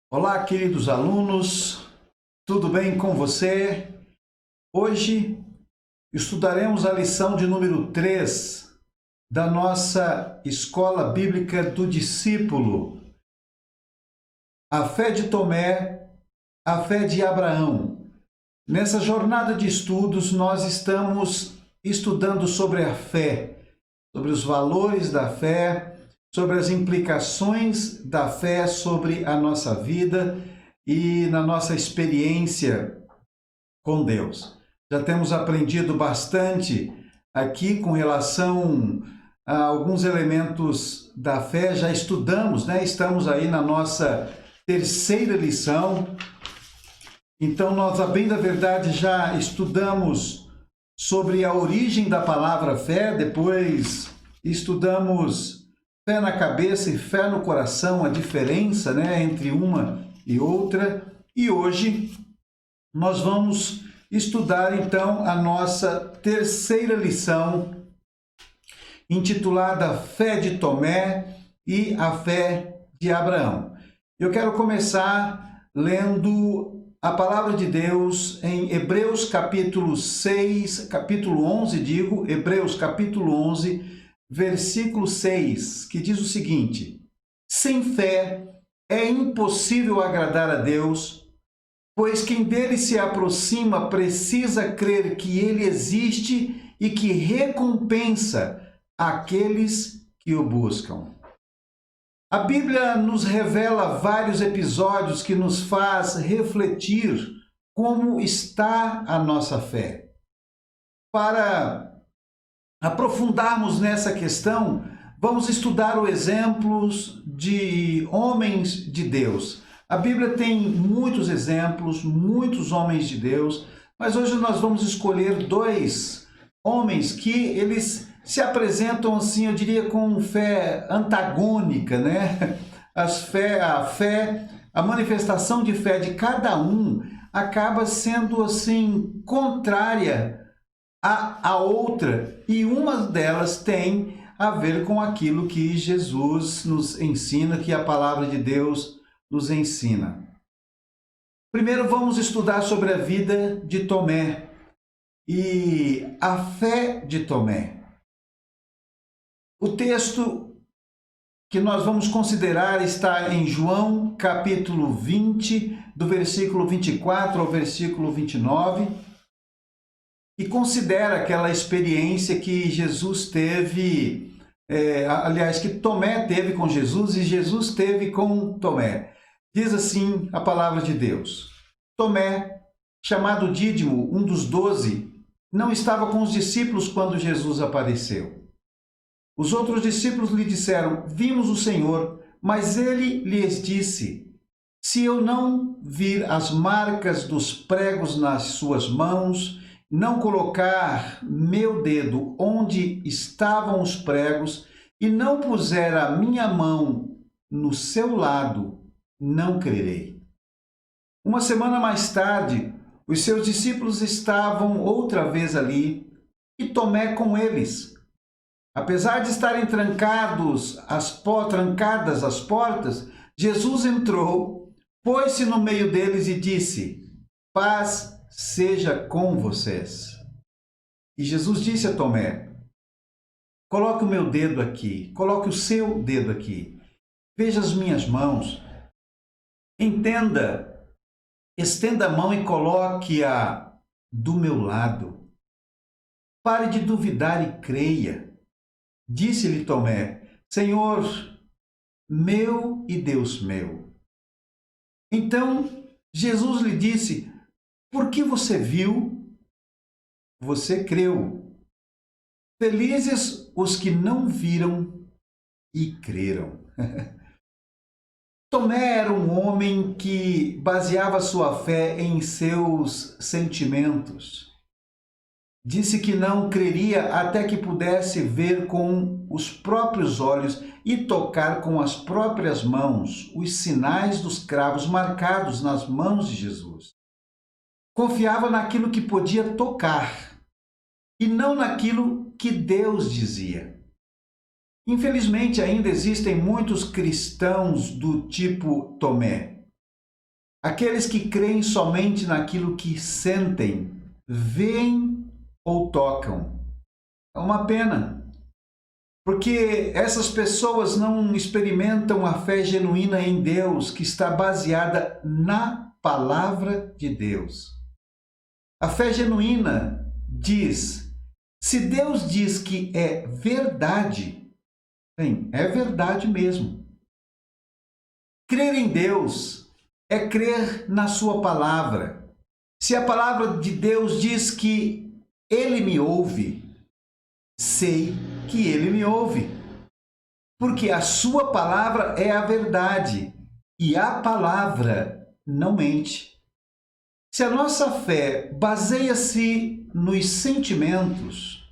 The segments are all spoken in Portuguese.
Olá, queridos alunos, tudo bem com você? Hoje estudaremos a lição de número 3 da nossa Escola Bíblica do Discípulo. A fé de Tomé, a fé de Abraão. Nessa jornada de estudos, nós estamos estudando sobre a fé, sobre os valores da fé, sobre as implicações da fé sobre a nossa vida e na nossa experiência com Deus. Já temos aprendido bastante aqui com relação a alguns elementos da fé, já estudamos, né? Estamos aí na nossa terceira lição. Então, nós, a bem da verdade, já estudamos sobre a origem da palavra fé, depois estudamos fé na cabeça e fé no coração, a diferença, né, entre uma e outra. E hoje nós vamos estudar então a nossa terceira lição, intitulada Fé de Tomé e a Fé de Abraão. Eu quero começar lendo a palavra de Deus em Hebreus capítulo 11, Hebreus capítulo 11, versículo 6, que diz o seguinte: sem fé é impossível agradar a Deus, pois quem dele se aproxima precisa crer que ele existe e que recompensa aqueles que o buscam. A Bíblia nos revela vários episódios que nos faz refletir como está a nossa fé. Para aprofundarmos nessa questão, vamos estudar os exemplos de homens de Deus. A Bíblia tem muitos exemplos, muitos homens de Deus, mas hoje nós vamos escolher dois homens que eles se apresentam assim, eu diria, com fé antagônica, né? A manifestação de fé de cada um acaba sendo assim contrária a outra, e uma delas tem a ver com aquilo que Jesus nos ensina, que a palavra de Deus nos ensina. Primeiro vamos estudar sobre a vida de Tomé e a fé de Tomé. O texto que nós vamos considerar está em João capítulo 20, do versículo 24 ao versículo 29, e considera aquela experiência que Jesus teve, que Tomé teve com Jesus e Jesus teve com Tomé. Diz assim a palavra de Deus: Tomé, chamado Dídimo, um dos 12, não estava com os discípulos quando Jesus apareceu. Os outros discípulos lhe disseram: vimos o Senhor, mas ele lhes disse: se eu não vir as marcas dos pregos nas suas mãos, não colocar meu dedo onde estavam os pregos e não puser a minha mão no seu lado, não crerei. Uma semana mais tarde, os seus discípulos estavam outra vez ali e Tomé com eles. Apesar de estarem trancadas as portas, Jesus entrou, pôs-se no meio deles e disse: paz seja com vocês. E Jesus disse a Tomé: coloque o meu dedo aqui, coloque o seu dedo aqui, veja as minhas mãos, entenda, estenda a mão e coloque-a do meu lado. Pare de duvidar e creia. Disse-lhe Tomé: Senhor meu e Deus meu. Então Jesus lhe disse: porque você viu, você creu. Felizes os que não viram e creram. Tomé era um homem que baseava sua fé em seus sentimentos. Disse que não creria até que pudesse ver com os próprios olhos e tocar com as próprias mãos os sinais dos cravos marcados nas mãos de Jesus. Confiava naquilo que podia tocar e não naquilo que Deus dizia. Infelizmente, ainda existem muitos cristãos do tipo Tomé, Aqueles que creem somente naquilo que sentem, veem ou tocam. É uma pena, porque essas pessoas não experimentam a fé genuína em Deus, que está baseada na palavra de Deus. A fé genuína diz: se Deus diz que é verdade, bem, é verdade mesmo. Crer em Deus é crer na sua palavra. Se a palavra de Deus diz que Ele me ouve, sei que Ele me ouve. Porque a sua palavra é a verdade e a palavra não mente. Se a nossa fé baseia-se nos sentimentos,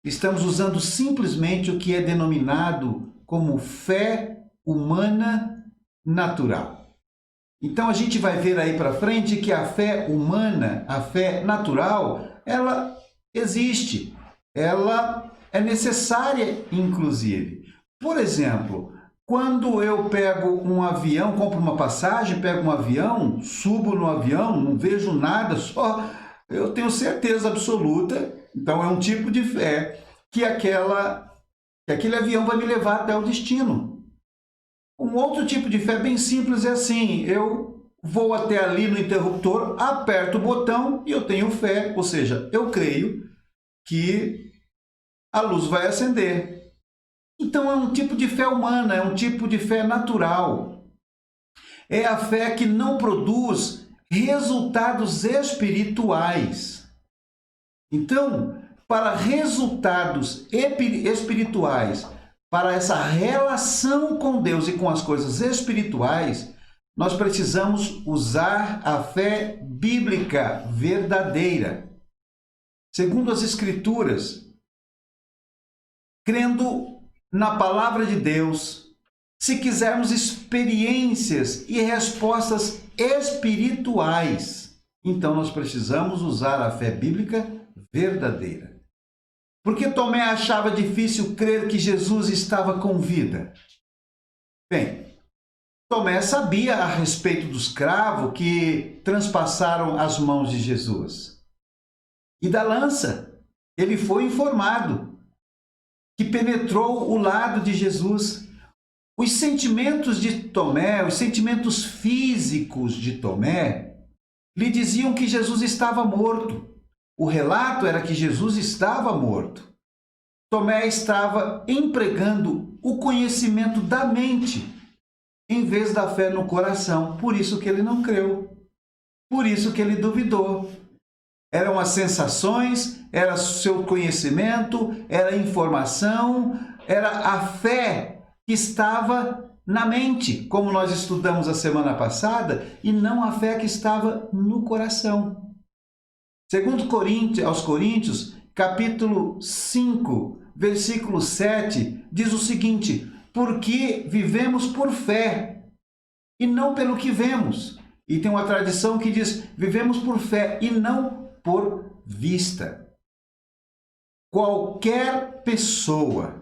estamos usando simplesmente o que é denominado como fé humana natural. Então a gente vai ver aí para frente que a fé humana, a fé natural, ela existe, ela é necessária inclusive. Por exemplo, quando eu pego um avião, compro uma passagem, pego um avião, subo no avião, não vejo nada, só eu tenho certeza absoluta, então é um tipo de fé, que aquele avião vai me levar até o destino. Um outro tipo de fé bem simples é assim: eu vou até ali no interruptor, aperto o botão e eu tenho fé, ou seja, eu creio que a luz vai acender. Então é um tipo de fé humana, é um tipo de fé natural. É a fé que não produz resultados espirituais. Então, para resultados espirituais, para essa relação com Deus e com as coisas espirituais, nós precisamos usar a fé bíblica verdadeira. Segundo as Escrituras, crendo na palavra de Deus, se quisermos experiências e respostas espirituais, então nós precisamos usar a fé bíblica verdadeira. Porque Tomé achava difícil crer que Jesus estava com vida? Bem, Tomé sabia a respeito dos cravos que transpassaram as mãos de Jesus. E da lança, ele foi informado que penetrou o lado de Jesus. Os sentimentos de Tomé, os sentimentos físicos de Tomé, lhe diziam que Jesus estava morto. O relato era que Jesus estava morto. Tomé estava empregando o conhecimento da mente em vez da fé no coração. Por isso que ele não creu. Por isso que ele duvidou. Eram as sensações, era seu conhecimento, era a informação, era a fé que estava na mente, como nós estudamos a semana passada, e não a fé que estava no coração. Segundo aos Coríntios, capítulo 5, versículo 7, diz o seguinte: porque vivemos por fé e não pelo que vemos. E tem uma tradição que diz: vivemos por fé e não por vista. Qualquer pessoa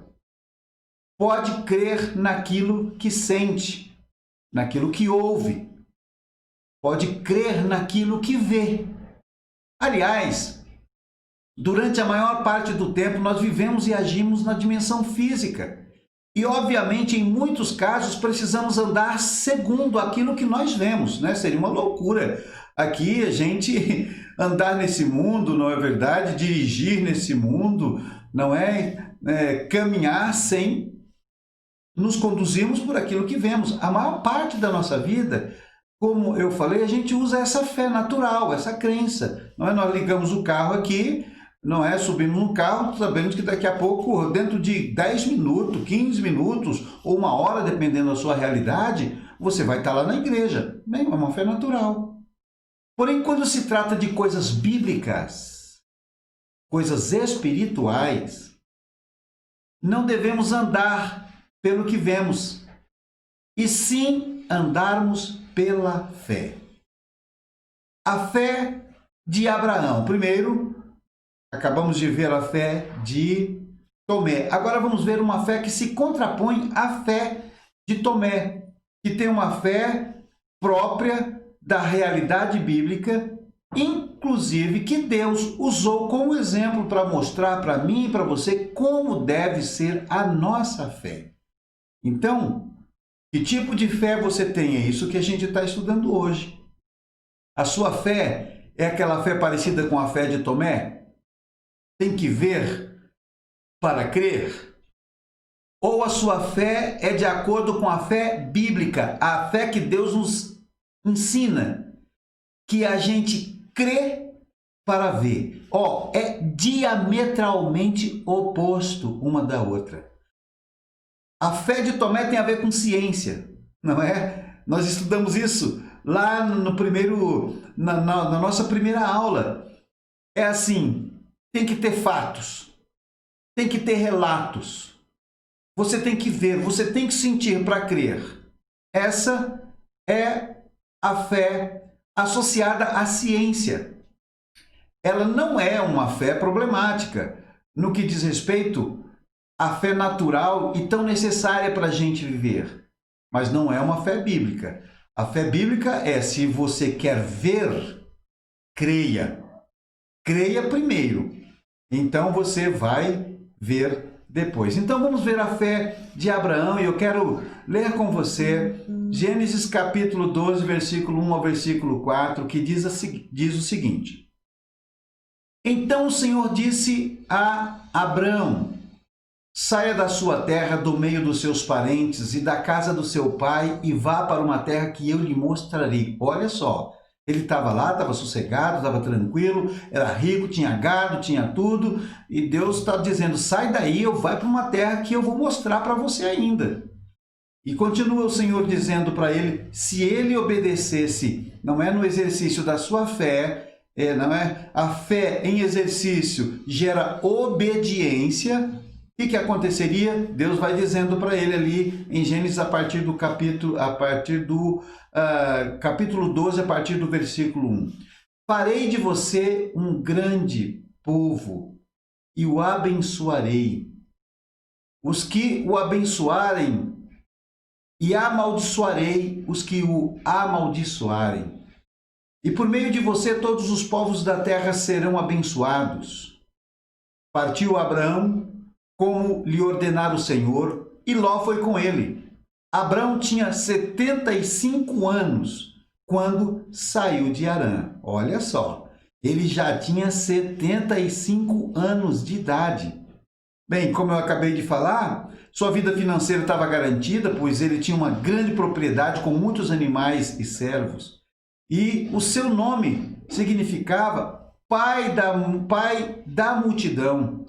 pode crer naquilo que sente, naquilo que ouve, pode crer naquilo que vê. Aliás, durante a maior parte do tempo nós vivemos e agimos na dimensão física. E, obviamente, em muitos casos, precisamos andar segundo aquilo que nós vemos, né? Seria uma loucura aqui a gente andar nesse mundo, não é verdade? Dirigir nesse mundo, não é? Caminhar sem nos conduzirmos por aquilo que vemos. A maior parte da nossa vida, como eu falei, a gente usa essa fé natural, essa crença. Não é? Nós ligamos o carro aqui, não é? Subimos no carro, sabemos que daqui a pouco, dentro de 10 minutos, 15 minutos ou uma hora, dependendo da sua realidade, você vai estar lá na igreja. Bem, é uma fé natural. Porém, quando se trata de coisas bíblicas, coisas espirituais, não devemos andar pelo que vemos, e sim andarmos pela fé. A fé de Abraão. Primeiro, acabamos de ver a fé de Tomé. Agora vamos ver uma fé que se contrapõe à fé de Tomé, que tem uma fé própria, da realidade bíblica, inclusive que Deus usou como exemplo para mostrar para mim e para você como deve ser a nossa fé. Então, que tipo de fé você tem? É isso que a gente está estudando hoje. A sua fé é aquela fé parecida com a fé de Tomé? Tem que ver para crer? Ou a sua fé é de acordo com a fé bíblica, a fé que Deus nos ensina, que a gente crê para ver? É diametralmente oposto uma da outra. A fé de Tomé tem a ver com ciência, não é? Nós estudamos isso lá no primeiro, na nossa primeira aula. É assim, tem que ter fatos, tem que ter relatos. Você tem que ver, você tem que sentir para crer. Essa é a fé associada à ciência. Ela não é uma fé problemática no que diz respeito à fé natural e tão necessária para a gente viver. Mas não é uma fé bíblica. A fé bíblica é: se você quer ver, creia. Creia primeiro. Então você vai ver depois. Então vamos ver a fé de Abraão, e eu quero ler com você Gênesis capítulo 12, versículo 1 ao versículo 4, que diz o seguinte: Então o Senhor disse a Abrão: saia da sua terra, do meio dos seus parentes e da casa do seu pai, e vá para uma terra que eu lhe mostrarei. Olha só, ele estava lá, estava sossegado, estava tranquilo, era rico, tinha gado, tinha tudo, e Deus está dizendo: sai daí, eu vou para uma terra que eu vou mostrar para você ainda. E continua o Senhor dizendo para ele: se ele obedecesse, não é no exercício da sua fé, não é? A fé em exercício gera obediência. O que aconteceria? Deus vai dizendo para ele ali em Gênesis, a partir do capítulo 12, a partir do versículo 1. Farei de você um grande povo e o abençoarei. Os que o abençoarem, e amaldiçoarei os que o amaldiçoarem. E por meio de você todos os povos da terra serão abençoados. Partiu Abraão como lhe ordenara o Senhor, e Ló foi com ele. Abrão tinha 75 anos quando saiu de Harã. Olha só, ele já tinha 75 anos de idade. Bem, como eu acabei de falar, sua vida financeira estava garantida, pois ele tinha uma grande propriedade com muitos animais e servos. E o seu nome significava pai da multidão.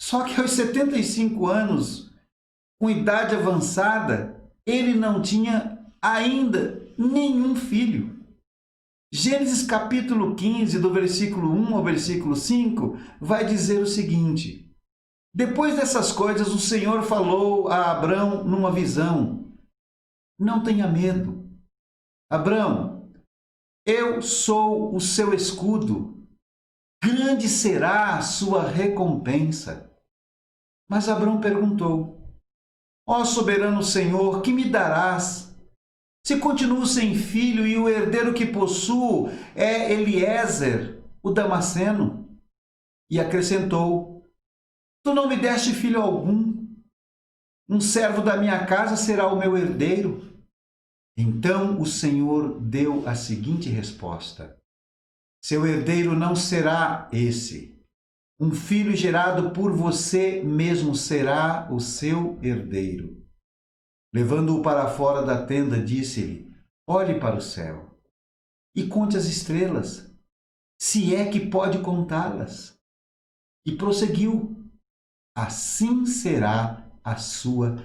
Só que aos 75 anos, com idade avançada, ele não tinha ainda nenhum filho. Gênesis capítulo 15, do versículo 1 ao versículo 5, vai dizer o seguinte: depois dessas coisas, o Senhor falou a Abrão numa visão: não tenha medo. Abrão, eu sou o seu escudo. Grande será a sua recompensa. Mas Abrão perguntou: ó soberano Senhor, que me darás? Se continuo sem filho e o herdeiro que possuo é Eliezer, o Damasceno. E acrescentou: tu não me deste filho algum. Um servo da minha casa será o meu herdeiro. Então o Senhor deu a seguinte resposta: seu herdeiro não será esse. Um filho gerado por você mesmo será o seu herdeiro. Levando-o para fora da tenda, disse-lhe: olhe para o céu e conte as estrelas, se é que pode contá-las. E prosseguiu: assim será a sua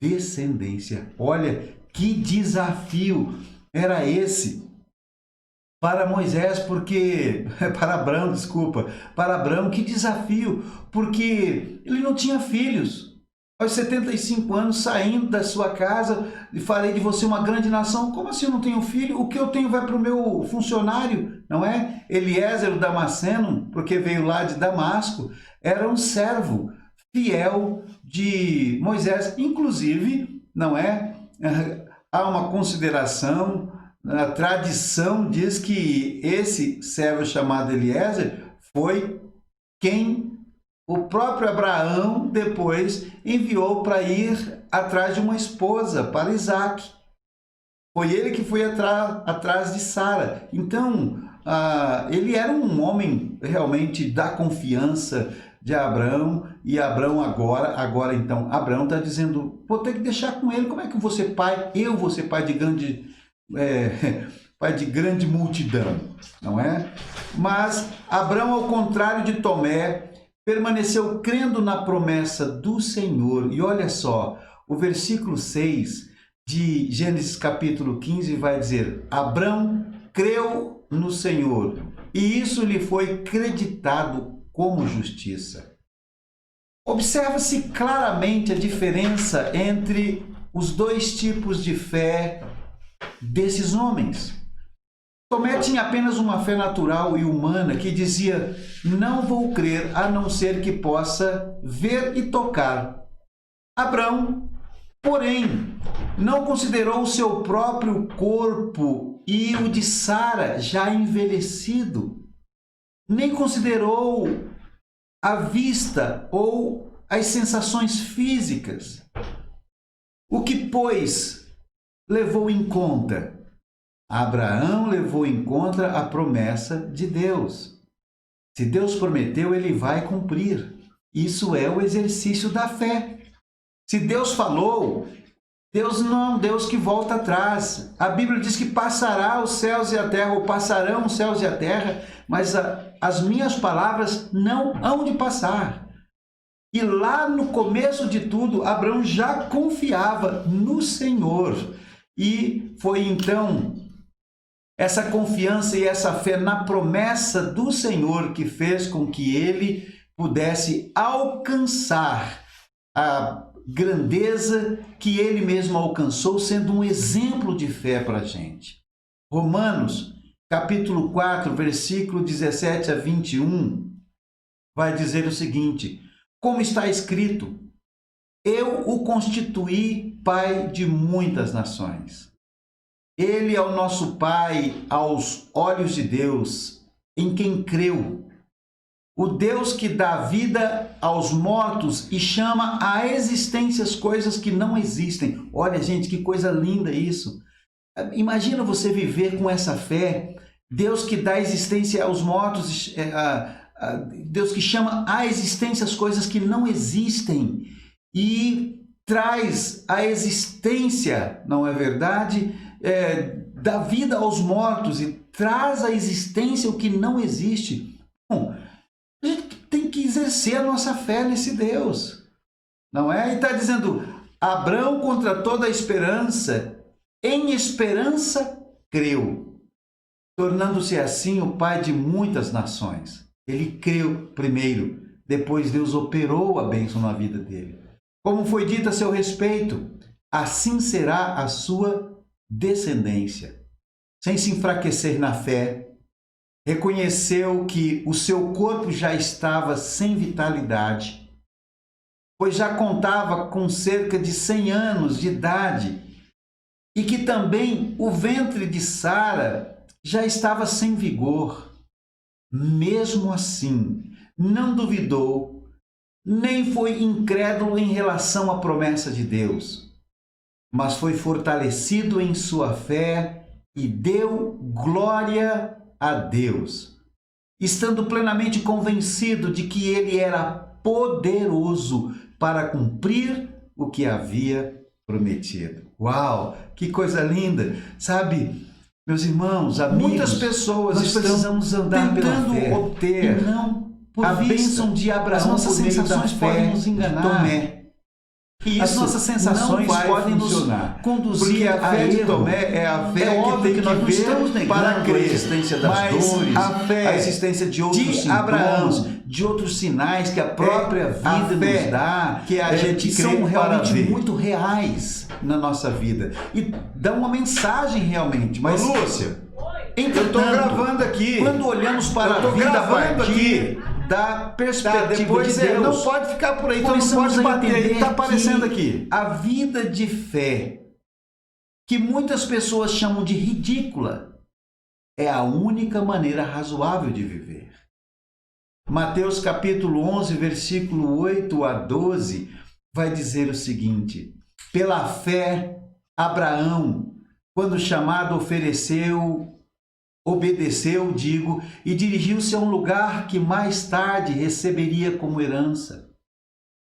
descendência. Olha que desafio era esse para Moisés, para Abrão, que desafio, porque ele não tinha filhos. Aos 75 anos, saindo da sua casa, e farei de você uma grande nação. Como assim eu não tenho filho? O que eu tenho vai para o meu funcionário, não é? Eliezer, o Damasceno, porque veio lá de Damasco, era um servo fiel de Moisés. Inclusive, não é? Há uma consideração a tradição diz que esse servo chamado Eliezer foi quem o próprio Abraão depois enviou para ir atrás de uma esposa para Isaac. Foi ele que foi atrás de Sara. Então, ele era um homem realmente da confiança de Abraão, e Abraão agora então, Abraão está dizendo, vou ter que deixar com ele, como é que eu vou ser pai? Eu vou ser pai de grande multidão, não é? Mas Abraão, ao contrário de Tomé, permaneceu crendo na promessa do Senhor. E olha só, o versículo 6 de Gênesis capítulo 15 vai dizer, Abraão creu no Senhor, e isso lhe foi creditado como justiça. Observa-se claramente a diferença entre os dois tipos de fé desses homens. Tomé tinha apenas uma fé natural e humana que dizia, não vou crer a não ser que possa ver e tocar. Abraão, porém, não considerou o seu próprio corpo e o de Sara já envelhecido, nem considerou a vista ou as sensações físicas. O que, pois, levou em conta? Abraão levou em conta a promessa de Deus. Se Deus prometeu, ele vai cumprir. Isso é o exercício da fé. Se Deus falou, Deus não é um Deus que volta atrás. A Bíblia diz que passará os céus e a terra, ou passarão os céus e a terra, mas as minhas palavras não hão de passar. E lá no começo de tudo, Abraão já confiava no Senhor. E foi então essa confiança e essa fé na promessa do Senhor que fez com que ele pudesse alcançar a grandeza que ele mesmo alcançou, sendo um exemplo de fé para a gente. Romanos, capítulo 4, versículo 17 a 21, vai dizer o seguinte, como está escrito, eu o constituí pai de muitas nações. Ele é o nosso pai aos olhos de Deus, em quem creu. O Deus que dá vida aos mortos e chama à existência as coisas que não existem. Olha, gente, que coisa linda isso. Imagina você viver com essa fé. Deus que dá existência aos mortos, Deus que chama à existência as coisas que não existem e traz a existência, não é verdade? Dá vida aos mortos e traz à existência o que não existe. Bom, a gente tem que exercer a nossa fé nesse Deus, não é? E está dizendo, Abraão contra toda a esperança, em esperança creu, tornando-se assim o pai de muitas nações. Ele creu primeiro, depois Deus operou a bênção na vida dele. Como foi dito a seu respeito, assim será a sua descendência. Sem se enfraquecer na fé, reconheceu que o seu corpo já estava sem vitalidade, pois já contava com cerca de 100 anos de idade, e que também o ventre de Sara já estava sem vigor. Mesmo assim, não duvidou, nem foi incrédulo em relação à promessa de Deus, mas foi fortalecido em sua fé e deu glória a Deus, estando plenamente convencido de que ele era poderoso para cumprir o que havia prometido. Uau, que coisa linda! Sabe, meus irmãos, muitas pessoas precisamos andar tentando pela fé, obter a bênção de Abraão. As nossas sensações podem nos enganar. Tomé. E as nossas sensações podem nos conduzir. Porque a fé de Tomé é a fé que tem que nós não estamos negando para crer. A existência das dores, a fé, a existência de outros sintomas, Abraão, de outros sinais que a própria vida nos dá, que a gente são realmente muito reais na nossa vida e dão uma mensagem realmente. Mas Lúcia, eu estou gravando aqui. Quando olhamos para a vida a partir da perspectiva de Deus, não pode ficar por aí, então não pode bater, está aparecendo aqui. A vida de fé que muitas pessoas chamam de ridícula, é a única maneira razoável de viver. Mateus capítulo 11, versículo 8 a 12, vai dizer o seguinte: pela fé, Abraão, quando chamado, obedeceu, e dirigiu-se a um lugar que mais tarde receberia como herança.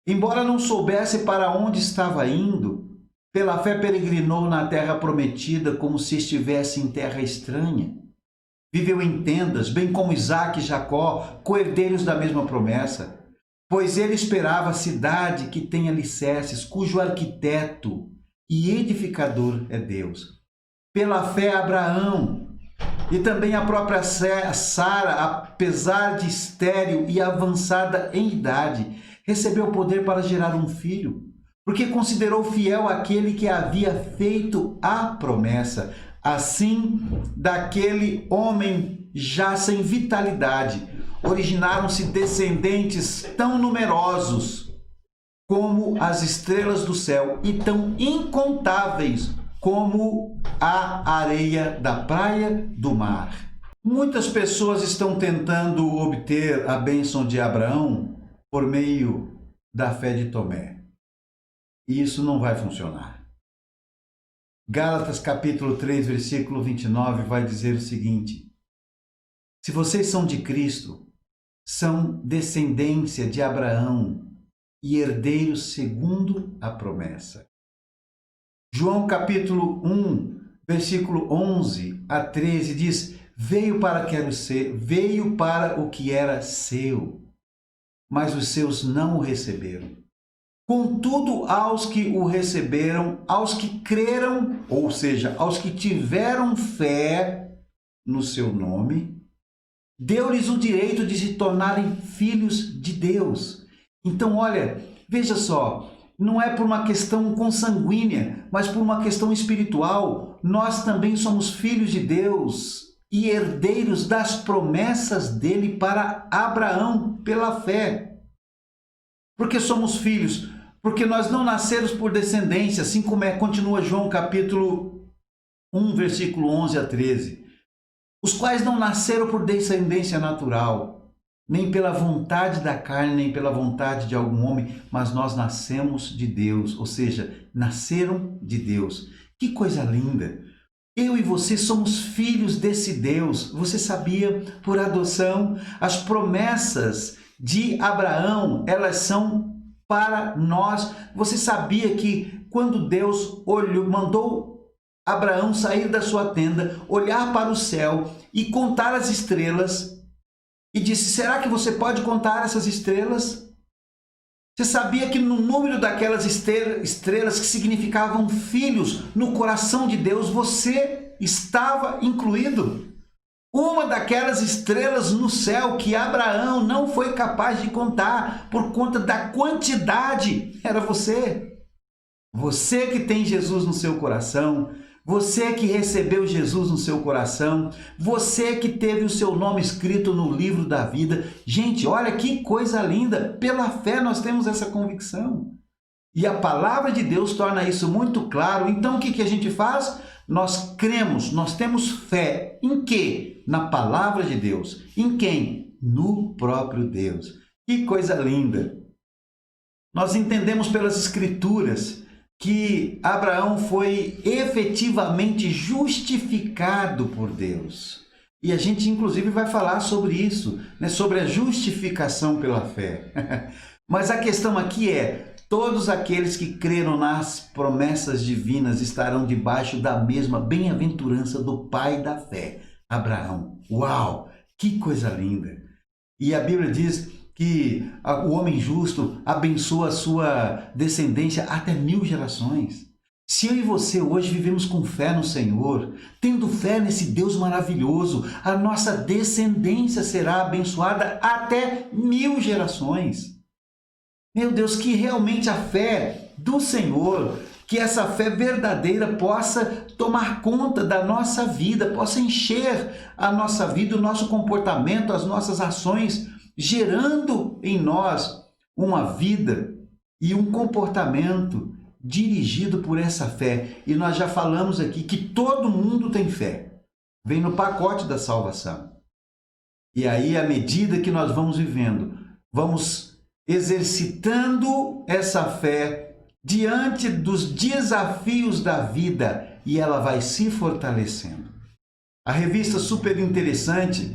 Embora não soubesse para onde estava indo, pela fé peregrinou na terra prometida como se estivesse em terra estranha. Viveu em tendas, bem como Isaque e Jacó, co-herdeiros da mesma promessa, pois ele esperava a cidade que tem alicerces, cujo arquiteto e edificador é Deus. Pela fé, Abraão e também a própria Sara, apesar de estéril e avançada em idade, recebeu poder para gerar um filho, porque considerou fiel aquele que havia feito a promessa. Assim, daquele homem já sem vitalidade, originaram-se descendentes tão numerosos como as estrelas do céu e tão incontáveis como a areia da praia do mar. Muitas pessoas estão tentando obter a bênção de Abraão por meio da fé de Tomé. E isso não vai funcionar. Gálatas capítulo 3, versículo 29 vai dizer o seguinte: se vocês são de Cristo, são descendência de Abraão e herdeiros segundo a promessa. João capítulo 1, versículo 11 a 13 diz: veio para o que era seu, mas os seus não o receberam. Contudo, aos que o receberam, aos que creram, ou seja, aos que tiveram fé no seu nome, deu-lhes o direito de se tornarem filhos de Deus. Então, olha, veja só, não é por uma questão consanguínea, mas por uma questão espiritual. Nós também somos filhos de Deus e herdeiros das promessas dele para Abraão pela fé. Porque somos filhos, porque nós não nascemos por descendência, assim como continua João capítulo 1, versículo 11 a 13. Os quais não nasceram por descendência natural, nem pela vontade da carne, nem pela vontade de algum homem, mas nós nascemos de Deus, ou seja, nasceram de Deus. Que coisa linda! Eu e você somos filhos desse Deus. Você sabia? Por adoção, as promessas de Abraão, elas são para nós. Você sabia que quando Deus mandou Abraão sair da sua tenda, olhar para o céu e contar as estrelas, e disse: será que você pode contar essas estrelas? Você sabia que no número daquelas estrelas que significavam filhos no coração de Deus, você estava incluído? Uma daquelas estrelas no céu que Abraão não foi capaz de contar por conta da quantidade era você. Você que tem Jesus no seu coração, você que recebeu Jesus no seu coração, você que teve o seu nome escrito no livro da vida. Gente, olha que coisa linda! Pela fé nós temos essa convicção. E a palavra de Deus torna isso muito claro. Então o que a gente faz? Nós cremos, nós temos fé. Em quê? Na palavra de Deus. Em quem? No próprio Deus. Que coisa linda! Nós entendemos pelas Escrituras que Abraão foi efetivamente justificado por Deus. E a gente, inclusive, vai falar sobre isso, né? Sobre a justificação pela fé. Mas a questão aqui é: todos aqueles que creram nas promessas divinas estarão debaixo da mesma bem-aventurança do pai da fé, Abraão. Uau! Que coisa linda! E a Bíblia diz que o homem justo abençoa a sua descendência até 1000 gerações. Se eu e você hoje vivemos com fé no Senhor, tendo fé nesse Deus maravilhoso, a nossa descendência será abençoada até 1000 gerações. Meu Deus, que realmente a fé do Senhor, que essa fé verdadeira possa tomar conta da nossa vida, possa encher a nossa vida, o nosso comportamento, as nossas ações, gerando em nós uma vida e um comportamento dirigido por essa fé. E nós já falamos aqui que todo mundo tem fé. Vem no pacote da salvação. E aí, à medida que nós vamos vivendo, vamos exercitando essa fé diante dos desafios da vida e ela vai se fortalecendo. A revista Super Interessante,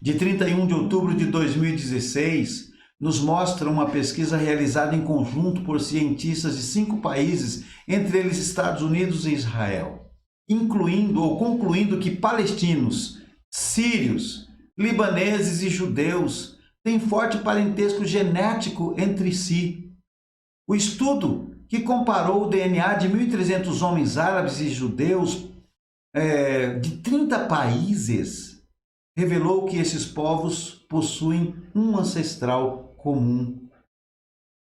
de 31 de outubro de 2016, nos mostra uma pesquisa realizada em conjunto por cientistas de 5 países, entre eles Estados Unidos e Israel, incluindo ou concluindo que palestinos, sírios, libaneses e judeus têm forte parentesco genético entre si. O estudo, que comparou o DNA de 1.300 homens árabes e judeus de 30 países, revelou que esses povos possuem um ancestral comum.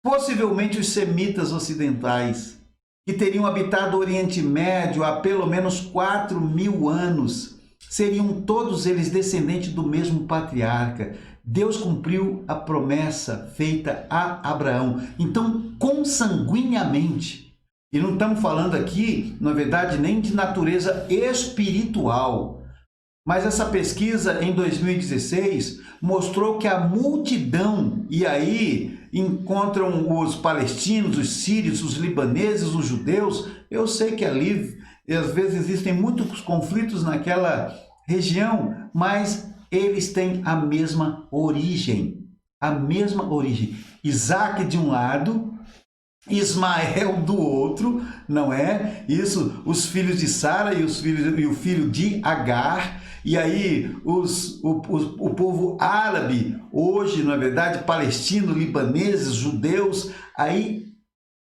Possivelmente os semitas ocidentais, que teriam habitado o Oriente Médio há pelo menos 4.000 anos, seriam todos eles descendentes do mesmo patriarca. Deus cumpriu a promessa feita a Abraão. Então, consanguineamente, e não estamos falando aqui, na verdade, nem de natureza espiritual, mas essa pesquisa em 2016 mostrou que a multidão, e aí encontram os palestinos, os sírios, os libaneses, os judeus. Eu sei que ali, às vezes, existem muitos conflitos naquela região, mas eles têm a mesma origem. A mesma origem. Isaac de um lado, Ismael do outro, não é? Isso, os filhos de Sara e o filho de Agar. E aí o povo árabe, hoje, na verdade, palestino, libaneses, judeus, aí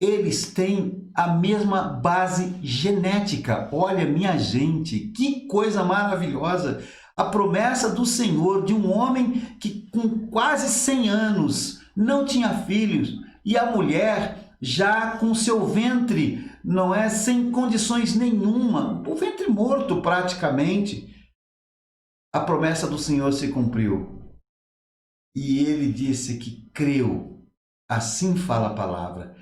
eles têm a mesma base genética. Olha, minha gente, que coisa maravilhosa! A promessa do Senhor de um homem que com quase 100 anos não tinha filhos, e a mulher já com seu ventre, não é, sem condições nenhuma, o ventre morto praticamente. A promessa do Senhor se cumpriu. E ele disse que creu. Assim fala a palavra.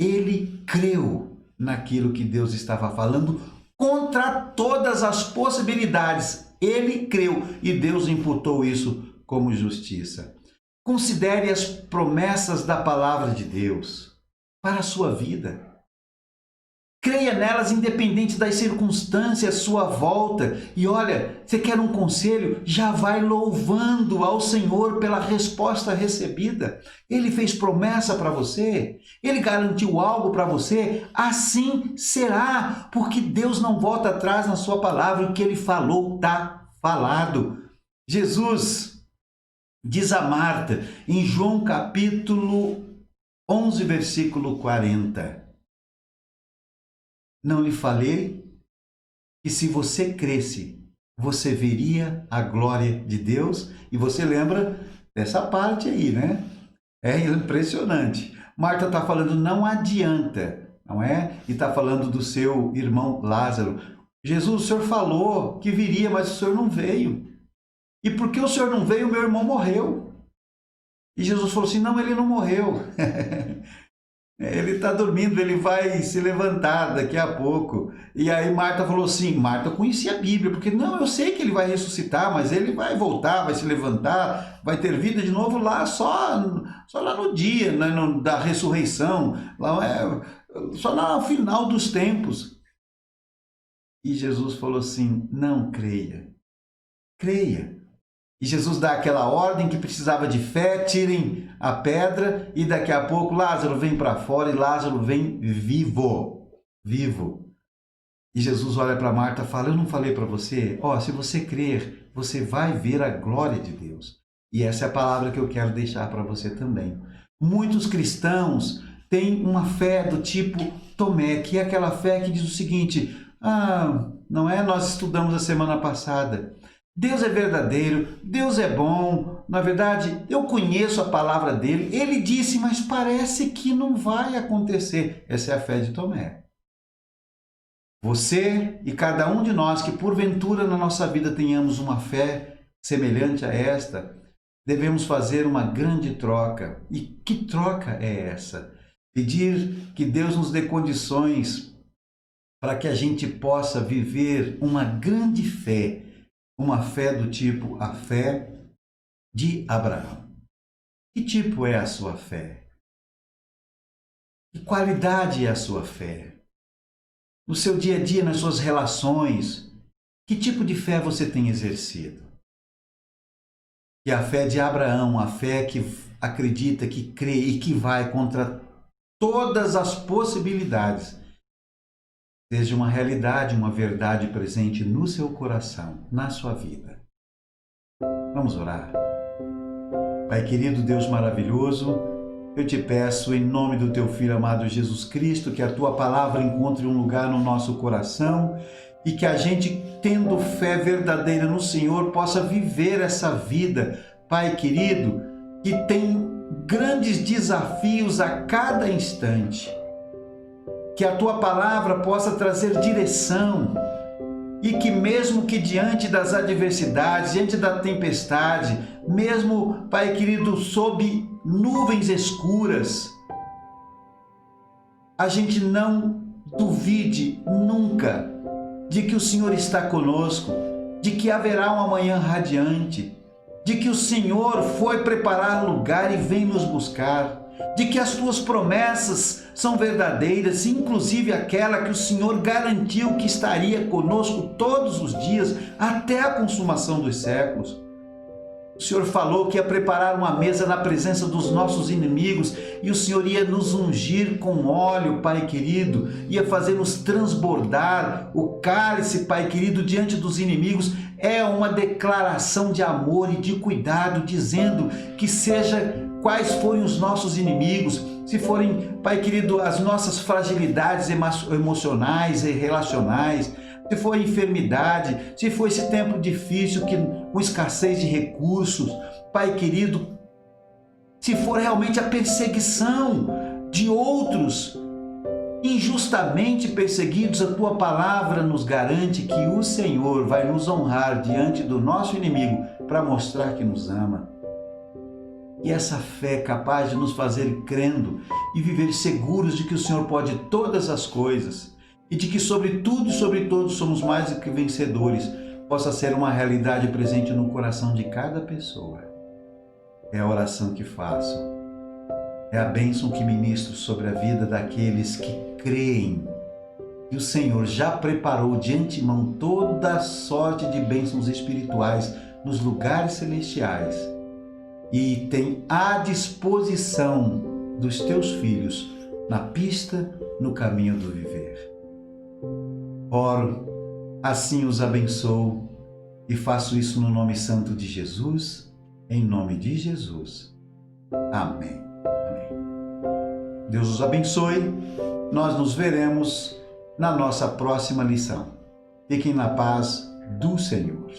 Ele creu naquilo que Deus estava falando contra todas as possibilidades. Ele creu e Deus imputou isso como justiça. Considere as promessas da palavra de Deus para a sua vida. Creia nelas independente das circunstâncias à sua volta. E olha, você quer um conselho? Já vai louvando ao Senhor pela resposta recebida. Ele fez promessa para você. Ele garantiu algo para você. Assim será, porque Deus não volta atrás na sua palavra. O que Ele falou está falado. Jesus diz a Marta, em João capítulo 11, versículo 40. Não lhe falei que se você cresce, você veria a glória de Deus? E você lembra dessa parte aí, né? É impressionante. Marta está falando, não adianta, não é? E está falando do seu irmão Lázaro. Jesus, o Senhor falou que viria, mas o Senhor não veio. E porque o Senhor não veio, meu irmão morreu. E Jesus falou assim, não, ele não morreu. Ele está dormindo, ele vai se levantar daqui a pouco. E aí Marta falou assim, Marta conhecia a Bíblia, porque não, eu sei que ele vai ressuscitar, mas ele vai voltar, vai se levantar, vai ter vida de novo lá, só lá no dia, né, da ressurreição, só lá no final dos tempos. E Jesus falou assim, não creia, creia. E Jesus dá aquela ordem que precisava de fé, tirem a pedra e daqui a pouco Lázaro vem para fora e Lázaro vem vivo. E Jesus olha para Marta e fala, eu não falei para você? Se você crer, você vai ver a glória de Deus. E essa é a palavra que eu quero deixar para você também. Muitos cristãos têm uma fé do tipo Tomé, que é aquela fé que diz o seguinte, não é? Nós estudamos a semana passada. Deus é verdadeiro, Deus é bom, na verdade, eu conheço a palavra dele, ele disse, mas parece que não vai acontecer. Essa é a fé de Tomé. Você e cada um de nós que porventura na nossa vida tenhamos uma fé semelhante a esta, devemos fazer uma grande troca. E que troca é essa? Pedir que Deus nos dê condições para que a gente possa viver uma grande fé, uma fé do tipo a fé de Abraão. Que tipo é a sua fé? Que qualidade é a sua fé? No seu dia a dia, nas suas relações, que tipo de fé você tem exercido? Que a fé de Abraão, a fé que acredita, que crê e que vai contra todas as possibilidades, seja uma realidade, uma verdade presente no seu coração, na sua vida. Vamos orar. Pai querido, Deus maravilhoso, eu te peço em nome do teu Filho amado Jesus Cristo, que a tua palavra encontre um lugar no nosso coração e que a gente, tendo fé verdadeira no Senhor, possa viver essa vida, Pai querido, que tem grandes desafios a cada instante. Que a tua palavra possa trazer direção e que mesmo que diante das adversidades, diante da tempestade, mesmo, Pai querido, sob nuvens escuras, a gente não duvide nunca de que o Senhor está conosco, de que haverá um amanhã radiante, de que o Senhor foi preparar lugar e vem nos buscar, de que as tuas promessas são verdadeiras, inclusive aquela que o Senhor garantiu que estaria conosco todos os dias até a consumação dos séculos. O Senhor falou que ia preparar uma mesa na presença dos nossos inimigos e o Senhor ia nos ungir com óleo, Pai querido, ia fazer-nos transbordar o cálice, Pai querido, diante dos inimigos. É uma declaração de amor e de cuidado, dizendo que seja quais forem os nossos inimigos, se forem, Pai querido, as nossas fragilidades emocionais e relacionais, se for a enfermidade, se for esse tempo difícil, com escassez de recursos, Pai querido, se for realmente a perseguição de outros injustamente perseguidos, a tua palavra nos garante que o Senhor vai nos honrar diante do nosso inimigo para mostrar que nos ama. E essa fé é capaz de nos fazer crendo e viver seguros de que o Senhor pode todas as coisas e de que sobre tudo e sobre todos somos mais do que vencedores, possa ser uma realidade presente no coração de cada pessoa. É a oração que faço. É a bênção que ministro sobre a vida daqueles que creem. E o Senhor já preparou de antemão toda a sorte de bênçãos espirituais nos lugares celestiais e tem à disposição dos teus filhos na pista, no caminho do viver. Oro, assim os abençoo e faço isso no nome santo de Jesus, em nome de Jesus. Amém. Deus os abençoe. Nós nos veremos na nossa próxima lição. Fiquem na paz do Senhor.